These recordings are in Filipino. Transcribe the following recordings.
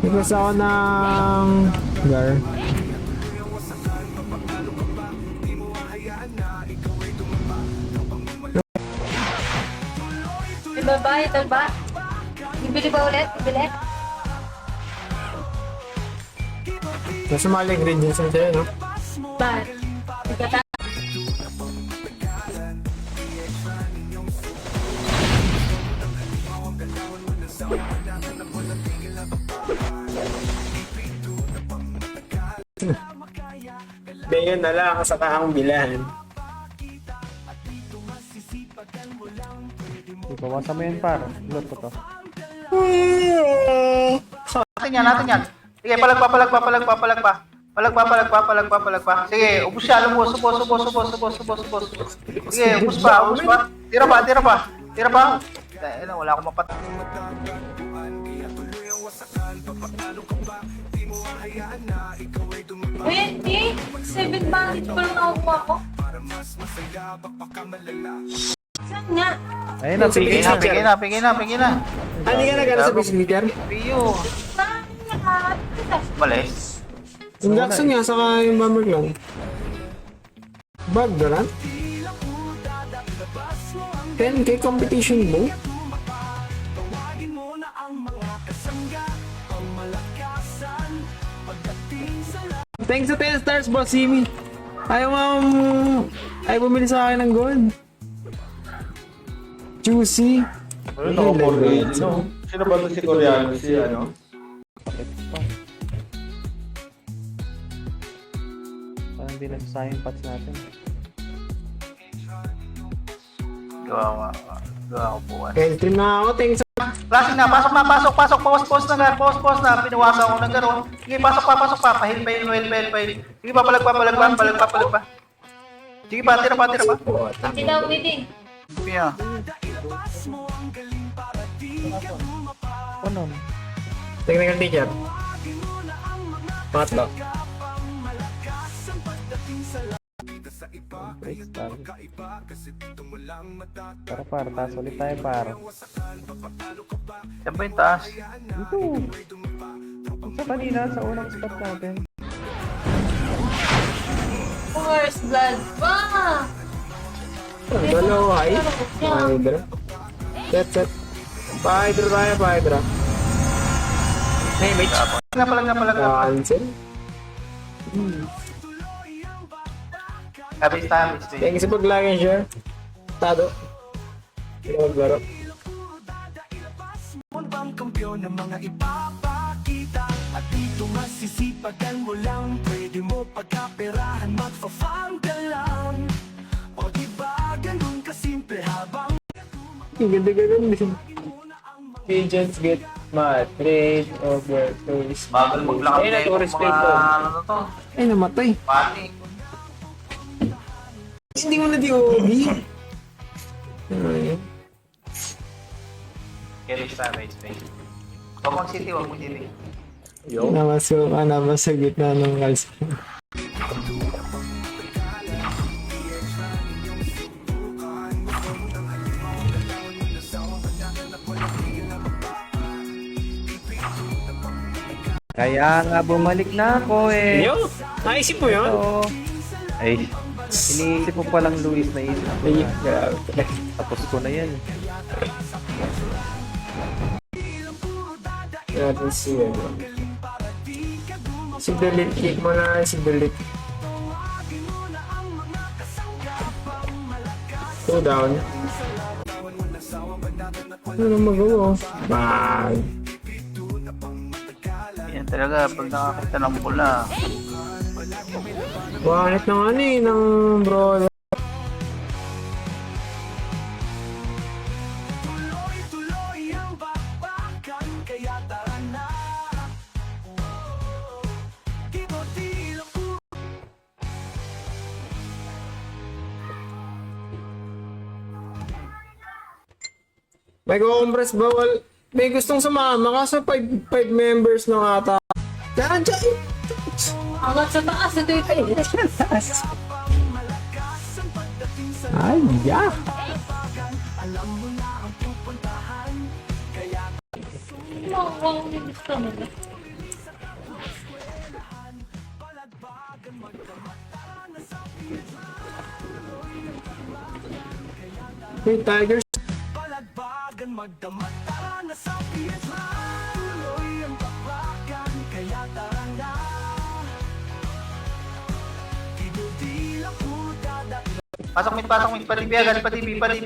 Request ako ng Gar. Ito ba? Ibili ba ulit? Ibili? Nasa mga ingredients na sa'yo, no? Ba? Bigatan? Ngayon na lang sa kaang bilan. Ipawasan mo yan, par. Load ko to. Natin yan. Sige, palagpa. Palagpa. Sige, ubus siya, lumos. Sige, ubus pa. Tira pa. Wala akong mapat. 7 bakit pa lang nakukuha ko? Saan nga? Ayun na, pigay na. Pingin na. Hindi ka nag-ano sa business meter? Piyo. Saan nga? Malis. Yung Jackson nga, saka yung Bummer lang. Bag na lang? 10k competition mo? Thanks sa 10 stars, Boss Simi. Ayaw bumili sa akin ng gold. Juicy. Ano ako no? Sino ba ito si Koreano? Si ano? Parang hindi nagsasayang patch natin. Gawa ko buwan. Kaya stream na ako, thanks. Lasing na, pasok. Post na. Pinawasan ko ng gano'n. Sige, pasok pa. Pahil. Sige pa, palagpa. Sige pa, tira pa. Hindi na umiting. Piya. Ano? Technical teacher. Pangatlo. Tara, par. Taas ulit tayo, par. Saan ba yung taas? Ito. Sa kanina, sa unang spot natin. First blood pa! Dalawa ay. Hydra. Set. Pa-Hydra tayo, pa-Hydra. Hey, mate. Palagpa. Cancel. Habis tayo. Thanks sa pag-like and share. Tado. Hindi ka maglaro. Bang kampiyon ng mga ipapakita at dito masisipagan mo lang, pwede mo pagkaperahan, magfa-farm ka lang. O diba ganun kasimple habang Ang ganda-ganda din. Agents get mad. Trade over face. Bagal maglakad Ayun, kayo tourist ng plate mga ko. ano na to. Ay, namatay. Pati. Hindi mo na di OB. Ayun. Carriage tayo, space. Huwag mong city. Namaso ka naman sa gitna ng kalsada. Kaya nga bumalik na ako eh. Yo! Naisip mo yun? Ito. Ay, iniisip ko palang Luis na isip ko Ay, na. grabe. Tapos ko na yan. Natin si ano. Si delete. Click mo na si delete. 2 down. Ano nang magawa? Bang! Yan talaga, pag nakakita ng pula. Wanit ng ano eh, ng bro. tuloy ang bakbakan, kaya tara na. Kiboti lang po. May compress bawal. May gustong sumama kaso 5 members na ata. Yan, dyan. Hanggang sa taas, ito yung kayo. Ay, yeah. Ano ang gusto mo? Hey, Tigers. Palagbagan magdamag tara na sa Piedran. Tuloy ang bakbakan kaya tara na. Dinudila po dadat. Pasok mid, padibi agad, padibi na.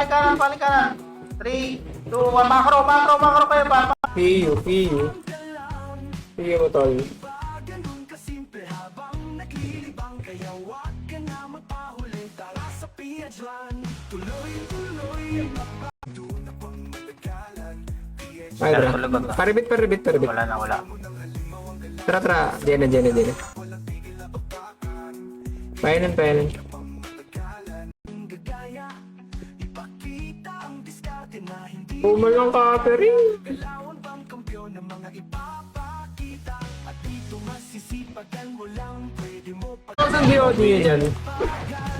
Kanan, paling kanan. 3, 2, 1, makro kayo ba? PU mo, tol. Ganun kasimple habang naglilibang kaya wag ka na magpahuli. Tara sa Piedran. Tuloy doon na pang matagalan. Ay, tara. Paribit. Wala. Tara. Diyan na. Payanan. Gagaya ipakita ang diskarte na hindi Umalang catering. Kailangan bang kampiyon ng mga ipapakita. At dito masisipagan mo lang. Pwede mo pag Saan DOD yun yan?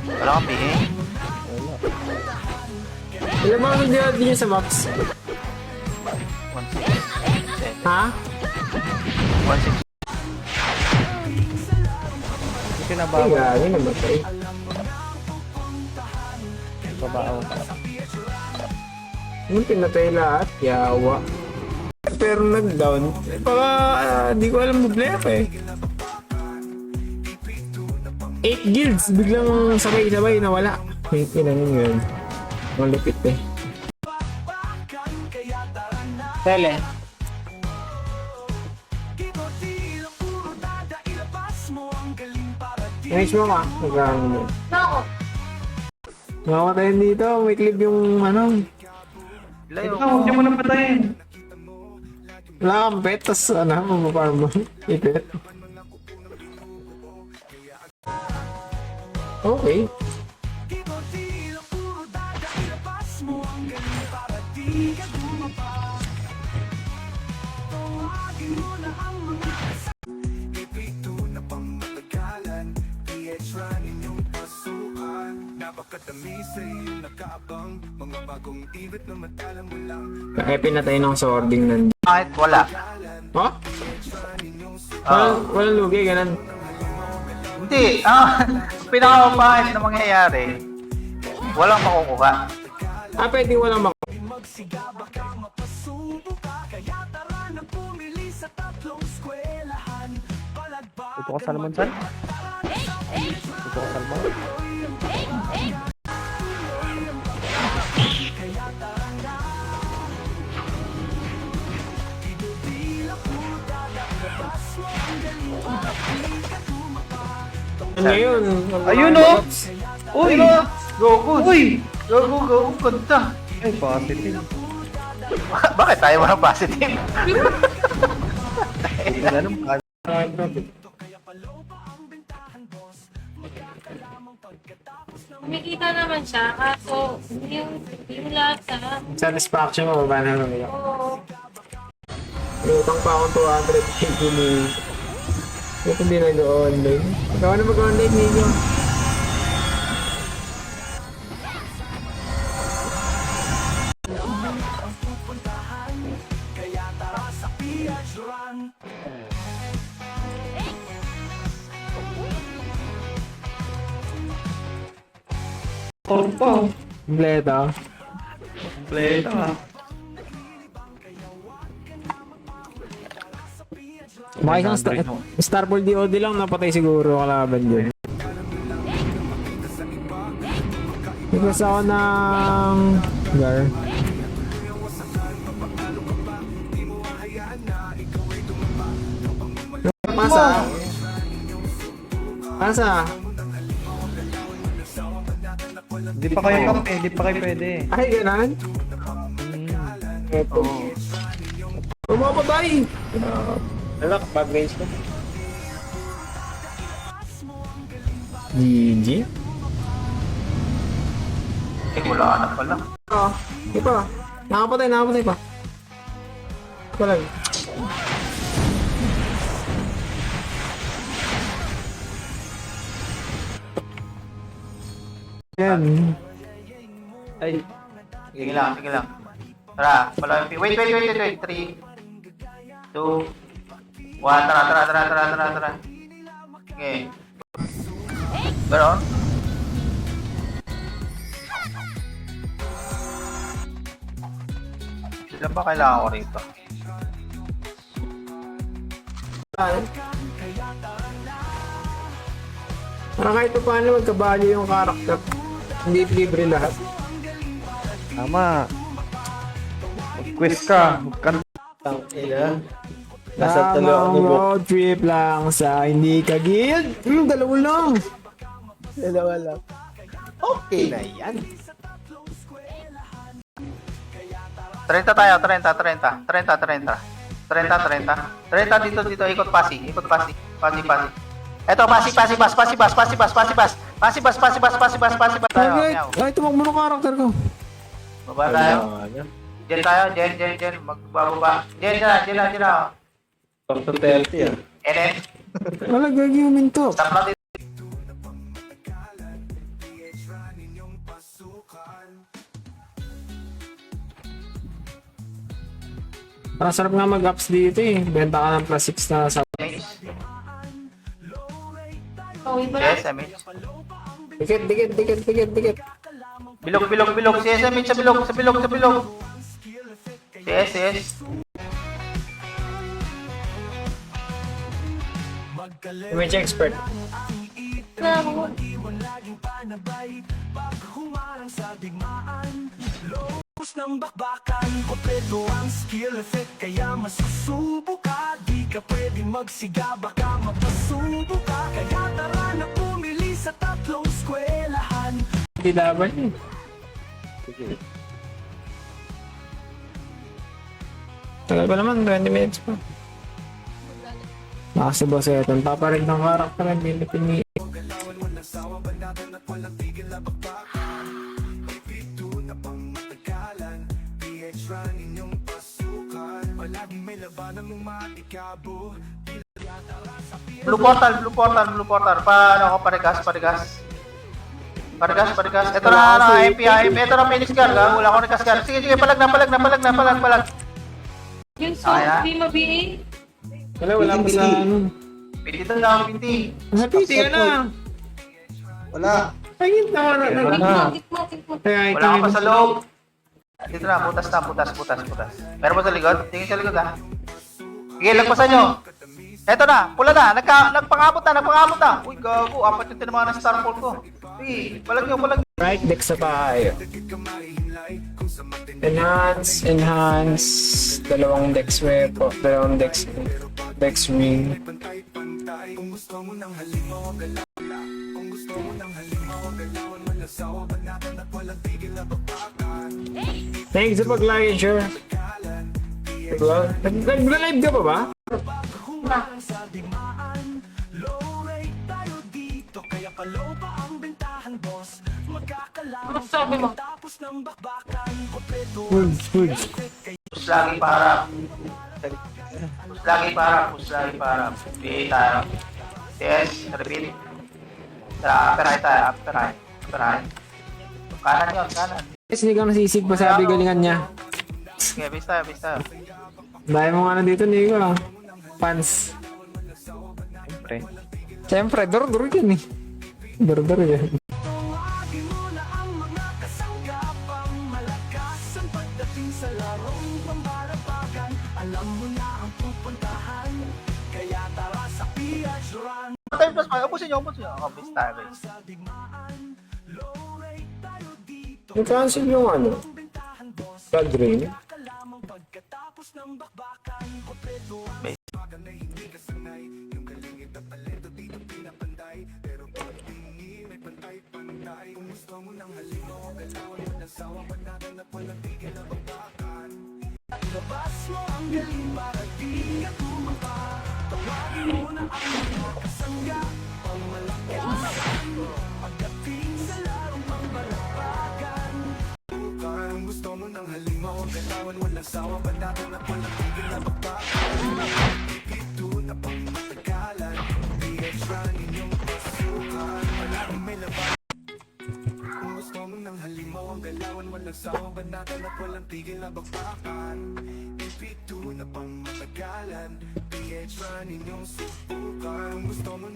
Wala kang pihe. Ilan mga DOD yun sa maps? 1-6. Ha? 1-6. Hindi Ay, nabawa. gagi namatay. Babao. Yung pinatay lahat, yawa. Pero nag-down. Baka, di ko alam problema eh. 8 guilds, biglang sabay-sabay nawala. Wait, ilan yun. Malupit eh. Tele. Kinotila puro dada. Ilabas mo ang galing para di Nice mo ka. Nagkakaroon mo. Nako. Nakakatayin dito. May clip yung ano. Layo. Huwag mo nang patayin. Wala kang pet. Tapos ano, mapaparm mo. Ipet. Okay. Kinotila puro dada. Ilabas mo ang galing para di ka bumaba. Tawagin mo na ang mga ipito na pang matagalan. Piedran inyong pasukan. Napakadami sa iyong nakaabang. Mga bagong ibit na madalang mo lang. Kaya pinatay ng swording nandito. Kahit wala. Oh? Walang lugi, ganun. Hindi. Pinakamapahit na mangyayari, walang makukuha. Pwede walang Magsiga baka mapasubo ka. Kaya tara na pumili sa tatlong eskwelahan. Palagbagan Ito ka Salmon, San? Ito ka Salmon? Ngayon. Ayun oh! Uy! Goku! Uy! Goku! Ganda! Ay, positive. Bakit tayo walang positive? Ganun pa. Kumikita naman siya, kaso yung lahat sa... Satisfaction mo, ba na naman? Oo. Utang pa akong 200 ni... Ito hindi nag-online. Ikaw na mag-online ninyo. Kaya tara sa Piedran. Torpo. Kompleto. Kompleto ah. Makikang Starball DOD lang napatay siguro kalaban yun. Request ako ng... Gar. Pasa. Hindi pa kayo kampi, hindi pa kayo pwede. Ay, ganun? Eto. Umapatay! Alak, bad range ko. GG? Wala na pala. Di pa. Nakapatay pa. Palag. Yan. Ay, Sige lang. Tara, wala yung wait. 3, 2, 1, tara. Sige. Ganon? Sila ba kailangan ko rito? Para kahit pa paano magkabali yung karakter. Hindi libre lahat. Tama. Mag-quiz ka. Tang ina. Nasa talo ni Bok. road trip lang sa hindi ka guild. Dalawa lang. Dalawa lang. Okay na yan. 30 tayo, 30 dito, ikot pasi. Eto, pasi tayo. Meow. Ay, tumakbo ng karakter ko. Baba tayo. Diyan tayo, diyan. Magbababa. Diyan na. Talk to 30 ah. Enen. Wala, gagi yung minto. Stop natin. Parang sarap nga mag-ups dito eh. Benta ka ng plus 6 na sa... Pauwi pa na. Yes, Amit. Dikit. Bilog. Si Amit sa bilog. Yes. Image expert. Na ako. Tapos ng bakbakan, kompleto ang skill effect. Kaya masusubo ka, di ka pwede magsiga, baka mapasubo ka. Kaya tara na pumili sa tatlong eskwelahan. Hindi laban eh. Sige. Tagal pa naman, 20 minutes pa. Baka si Boss Eton, paparig ng karakter ang pinipini. Blue portal. Paano ako parigas? Ito na, MP. Ito na, Phoenix Guard. Wala ko nagkasgar. Sige, palag na. Yung so, Kaya? di mabihi. Wala pa sa ano. Pwede ito na, pinti. Sa PC ka na. Wala. Ay, hindi na. Gitmo. Kaya ito. Wala ka pa sa loob. Dito na, butas. Meron mo sa likod? Tingin sa likod ha. Sige, lagpasan nyo. Eto na, pula na. Nagpangabot na. Uy, gago. 4 yung tinamaan ng Star Pole ko. Sige, palag nyo. Right, deck sa tayo. Enhance. Dalawang decks weapon. Dalawang decks ring. Thanks sa pag-like, sure. Nag-live ka pa ba? Ano sabi mo? Foods. Push lagi para. Pihay tayo. Yes, repeat. After right. Kanan yun. Yes, hindi ka nasisig pa sabi galingan niya. Sige, base tayo. Dahil mo nga na dito, Nico. Pants. Siyempre, dur yan eh. Dur yan. Ubusin nyo. Base tayo. Nag-cancel yung ano? Blood drain.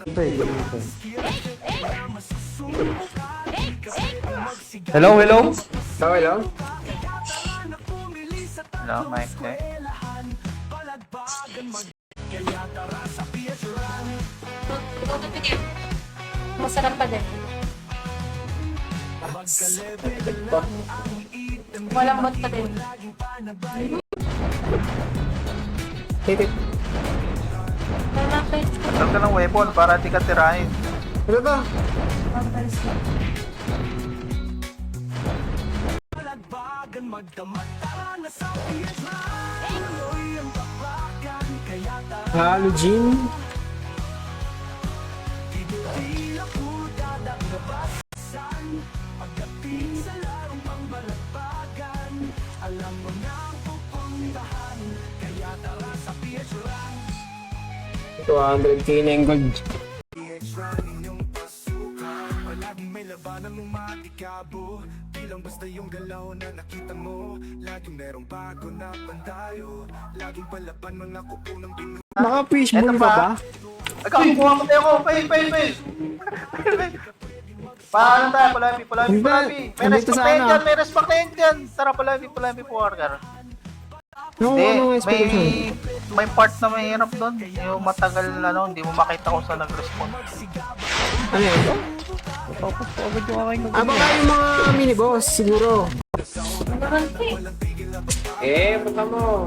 Ito eh. Hello, hello? Okay lang? Hello, mic check. Ikaw na pitin. Masarap pa din. Malambot pa din. Titit. Malambot pa din. Masal ka ng weapon para di ka tirahin. Ano to? Palagbagan magdamata na sa Vietnam. Tuloy ang bakbakan, kaya Halogene. tila po dadaknabasan. Pagdating sa larong pangbalagbagan, alam mo na ang pupuntahan. Kaya tara sa Vietnam. 200k na yung gold. Vietnam inyong pasukan. Palaging may labanan mong matikabo. Di lang basta yung galaw na nakita mo. Laging merong bago na pandayo. Laging palaban mga kuko ng binu. Naka-fishbowl Eto ka pa. ba? Ikaw, kuha ko tayo ko. Fail. Paano tayo? Palabi. May Andito respect sa tayo ano? dyan, may respect tayo dyan. Tara, palabi, worker. No, Hindi, ano expectation? may part na mahirap doon. Yung matagal hindi mo makita kung saan nag-respond. Ano yun? Tapos po agad yung aking Baka yung mga mini-boss, siguro. Marante. Baka mo.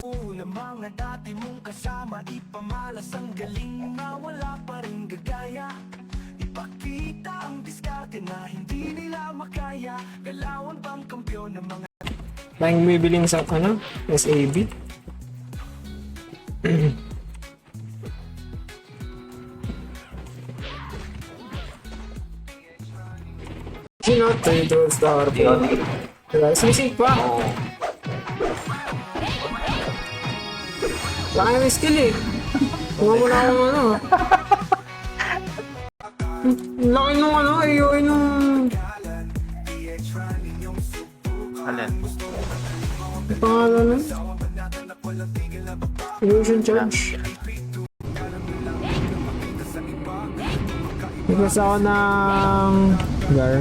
Una mga dati mong kasama, ipamalas ang galing na wala pa rin gagaya. Ipakita ang diskarte na hindi nila makaya. Galawan bang kampiyon ng mga Tayong bibiling sa, SAB. Sino? Turtle Star. Diba? Sinisig pa. Wala ka ng skill eh. Kuha mo na akong ano. Laki nung AOE nung... Alin? Pangalan nun? Illusion Charge. Nagbasa ako ng... Gar.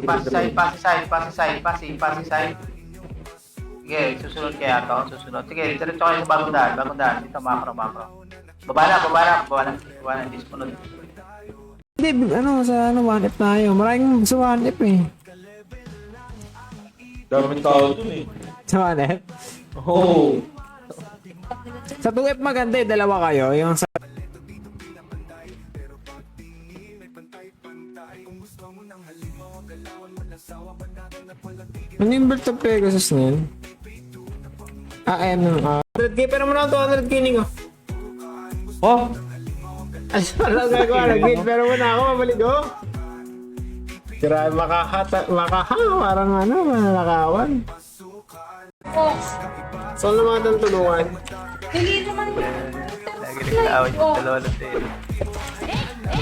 Pasi side. Sige, susunod kaya to. Sige, diretso kayo sa bagong daan. Dito, macro. Baba na, disunod. Hindi, sa 1F tayo. Maraming sa 1F eh. Daming tao dun eh. Sa 1F? Oh. Sa 2F maganda eh, dalawa kayo. Yung sa... Ano yung Birth of Pegasus na yun? M. 100k, pero mo na 200k ningo. Oh! Ay, wala gagawa. Nag-win, pero muna ako, mabalik ko. Grabe, parang mananakawan. Oh, Saan naman itong tulungan? hindi naman. Nagigilawin yung dalawa lang tayo.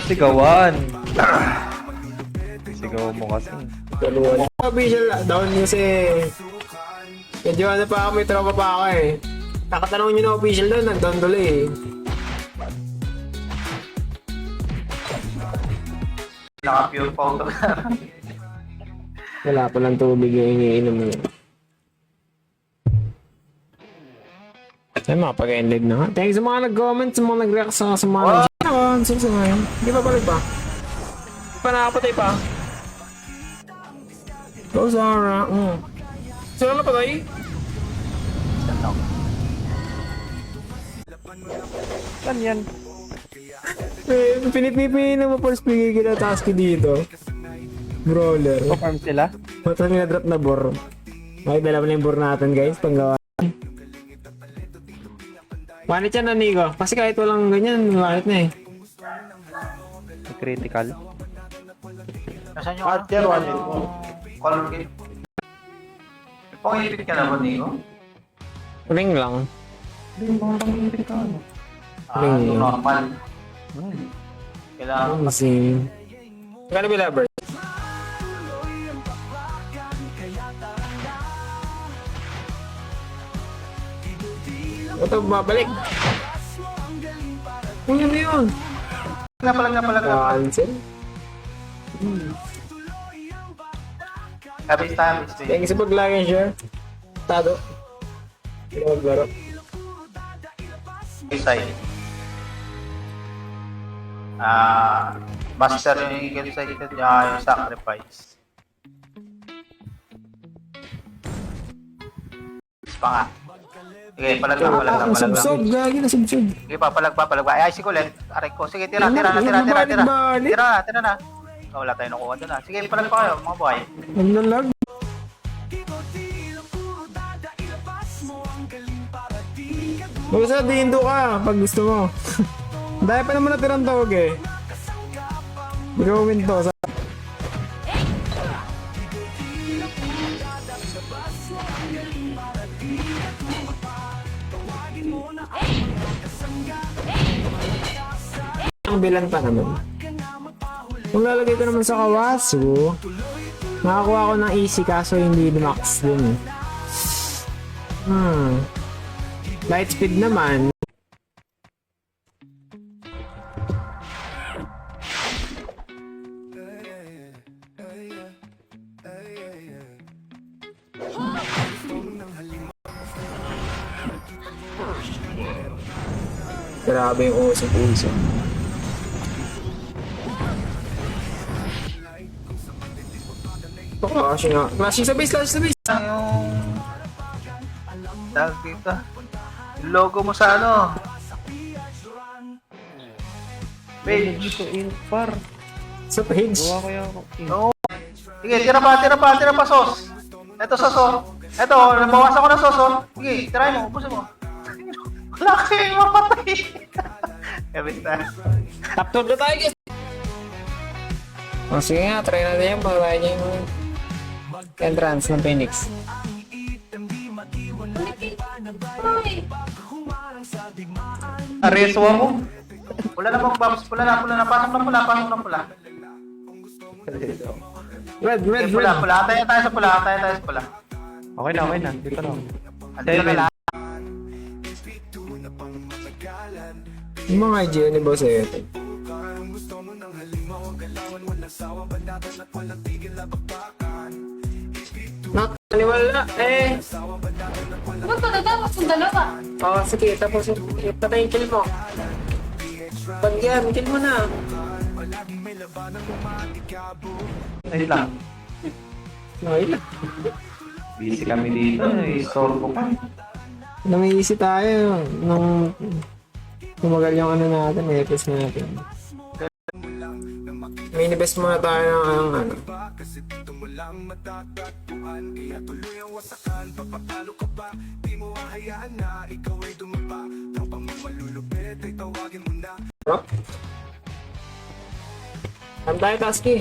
sigawan. Sigaw mo kasi. Tulungan. Official down kasi... Medyo pa ako, may tropa pa ako eh. Nakatanong nyo na official doon, nag-down tuloy eh. Naka-pure photo. Wala pa lang tubig yung iniinom mo. Ay, makapag-ended na nga. Thanks sa mga nag-comment, sa mga nag-react sa mga nag-comment. Sa ngayon. Hindi pa balik pa. Hindi pa nakapatay pa. Go Zara. Sino na patay? Saan yan? Pinipipi na mo first bigay kita task dito. Brawler. Farm sila? Matang na drop na bor. Okay, dala mo na yung bor natin guys. Panggawa. Wanit yan na Nico. Kasi kahit walang ganyan, wanit na eh. Critical. Nasaan yung At yan, one hit mo. color game? Pang-ipit ka na ba, Nico? Ring lang. Ring lang. Normal. Kailangan Kasi... Magkano ba labar? Ito, babalik. Ano na yun? Palag. Cancel. Habis tayo. Thank you sa pag-like and share. Tado. Hindi ka maglaro. Side. Master yung eagle side ito niya yung sacrifice. Pa nga. Sige, palag lang. Subsob, gagi na subsob. Sige pa, palag pa. Ay, si Colette. Aray ko. Sige, tira na. Balik. Tira na. Oh, wala tayong nakuha doon. Sige, palag pa kayo, mga boy. Naglalag. Basta diindo ka pag gusto mo. Dahil pa naman natirang tawag eh. Gawin to sa... Ang bilan pa naman. Kung lalagay ko naman sa Kawasu, nakakuha ko ng easy kaso hindi max din. Light speed naman. Grabe yung usap-usap. Kasi nga. Clashing sa base. Yung... Tawag dito. Yung logo mo sa ano. Page. Dito, par. Sa page. Gawa ko yung... Oo. Sige, tira pa, sos. Ito, sos, oh. Ito, nabawasan ko ng sos, oh. Sige, tirahin mo, ubusin mo. Wala kayo mapatay. Kabit na. Top 2 na tayo, guys. Sige nga, try natin yan. Para niya yung entrance ng Phoenix. Areso ako. Pula na. Pasok ng pula. Red. Pula. Tayo sa pula. Okay na. Dito na. Andito na lang. Yung mga idea ni Boss Eto. Nakaliwala eh. Ba't patatawas yung dalawa? Oo, sige. Tapos patayin kill mo. Pag yan, kill mo na. Ayun lang. Okay lang. Busy kami dito. Sorbo pa. Namiisi tayo nung tumagal yung ano natin, epis natin. Minibest muna tayo ng ano. Rock? Saan tayo, Tasky?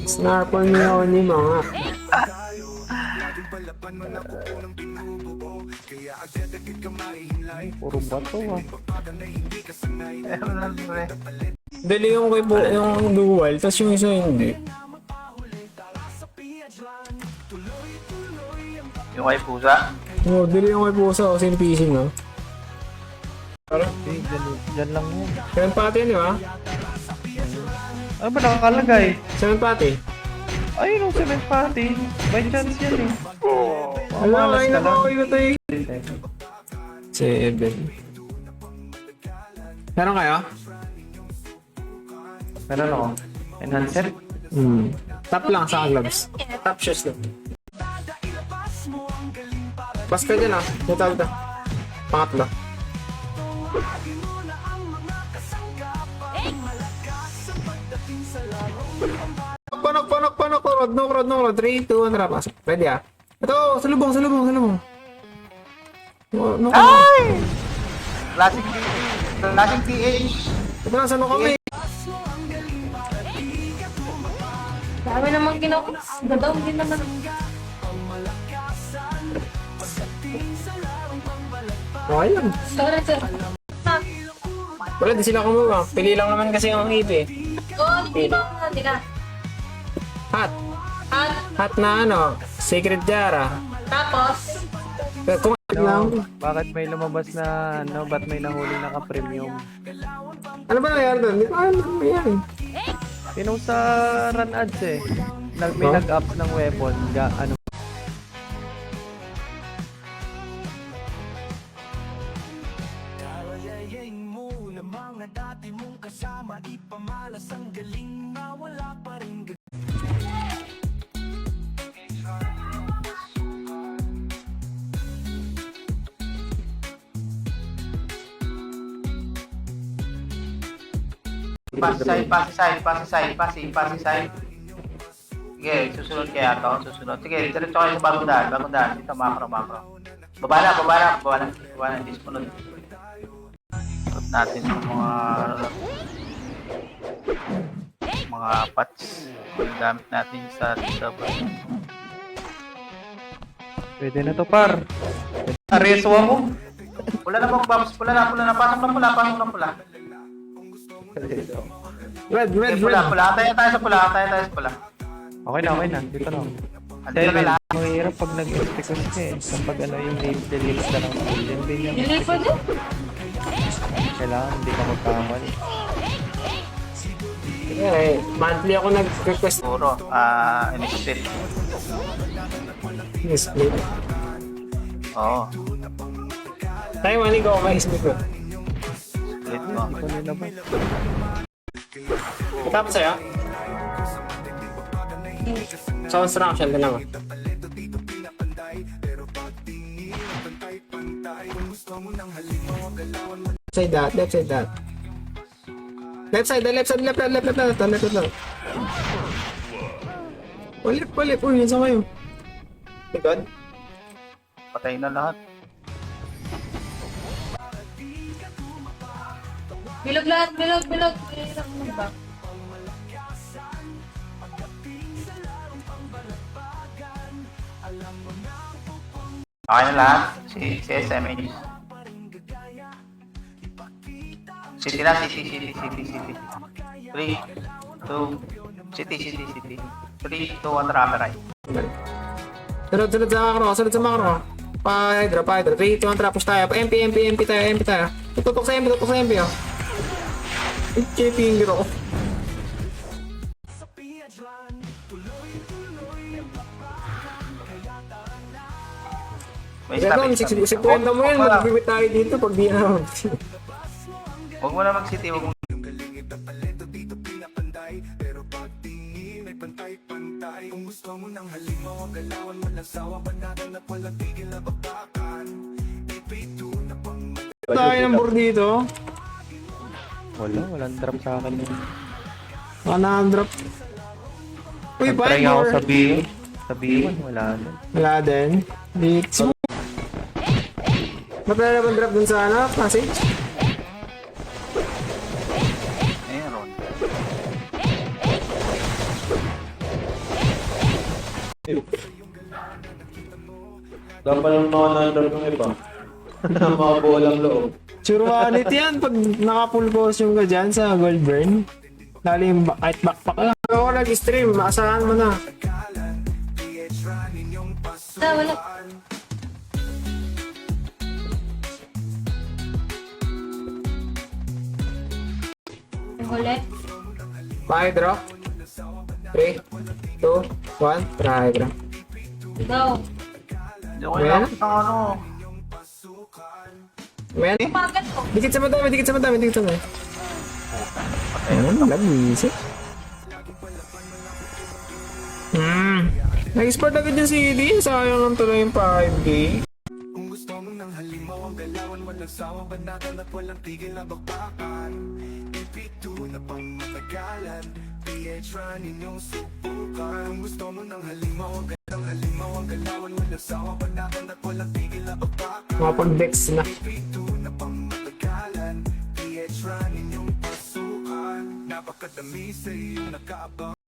Snarple niyo ni mga. Puro bato ah. Dali yung kay yung dual, tas yung isa hindi. Yung kay pusa. Oh, dali yung kay pusa o sin PC no. Diyan lang yun. Seven pati di ba? Ano ba nakakalagay? Seven pati. Ayun yung cement party. By chance yan eh. Alam, ay nako, iba to eh. 7. Meron kayo? Meron ako. Enhancer? Top lang sa gloves. Top shoes lang. Bas ka dyan ah. Ito. Pangatlo. Panok. No crowd. 3, 2, 1, pasok. Ready ah. Ito, salubong. No, Ay! Classic TH. ito na, saan kami? Dami naman ginawa. Gadaw din naman. Okay lang. Sorry, sir. Wala, di sila kumuha. Pili lang naman kasi ang hit eh. Oo, hindi na. Hot. At Hot na ano, Sacred Jara. tapos, Kung lang. Bakit may lumabas na, ba't may nahuli naka-premium? Ano ba nangyari doon? Hindi ko alam ano nangyari. Pinost sa run ads eh. May Huh? nag-up ng weapon. Ano? Kalayayin mo na mga dati mong kasama, ipamalas ang galing na wala pa rin Pass side. Sige, susunod kaya to, susunod. Sige, diretso kayo sa bagong daan. Dito, macro. Baba na, dispunod. Suot natin yung mga pots. Gamit natin sa Pwede na to, par. Areso ako. Pula na, pasok ng pula. Red. Pula. Tayo sa pula. Okay na. Dito na. Andito na lang. Mahirap pag nag-expect ka eh. Kapag yung name delete ka ng full, yun din yung nilipod din. kailangan hindi ka magkamali. Eh, monthly ako nag-request. Siguro, in-split. Split. Oo, Tayo mani ko may split ko. split mo. Hindi ko nilabas. Tapos sa'yo? Sa construction din ako. Left side that. Left side. Walip. Uy, yun sa kayo. Likod? Patay na lahat. Bilog lahat, bilog. Bilog mo ba? Okay na lahat. Si SMH. City. 3, 2, City. 3, 2, 1, Rameray. Sunod sa macro. Pa-hydra. 3, 2, 1, push tayo. MP tayo. Tutok sa MP, oh. JP yung giro ko. May Ganon, stop. 60 mo yan. Magbibit tayo dito pag di na. Huwag mo na mag-city. Huwag mo. Tayo ng board dito. Walang drop sa akin yun. Drop. Uy, Try ako board. sa B. Sa B1, wala na. Wala din. Dito. Ba't wala naman drop dun sa passage? Meron. Dapat yung mga nandun ng iba. Mga bolang loob. Churwanit yan pag naka-full costume ka dyan sa gold burn. Lalo yung kahit backpack lang. Ako nag-stream, maasahan mo na. Wala. Yung huli. Bye, drop. 3, 2, 1, try, drop. Go. Hindi ko kailangan ng ano. Men, Pagat ko. dikit sa madami. Ayun, nag-isip. Nag-sport agad yung CD. Sayang ang tuloy yung 5K. Kung gusto mo ng halimaw ang galawan, walang sawa, banatan at walang tigil na bakbakan. MP2 na pang matagalan, PH running yung subukan. Kung gusto mo ng halimaw ang galawan, walang sawa, banatan at walang tigil na bakbakan. Mapag-dex na. MP2 na pang matagalan, PH running yung pasukan. Napakadami sa iyong nakaabang.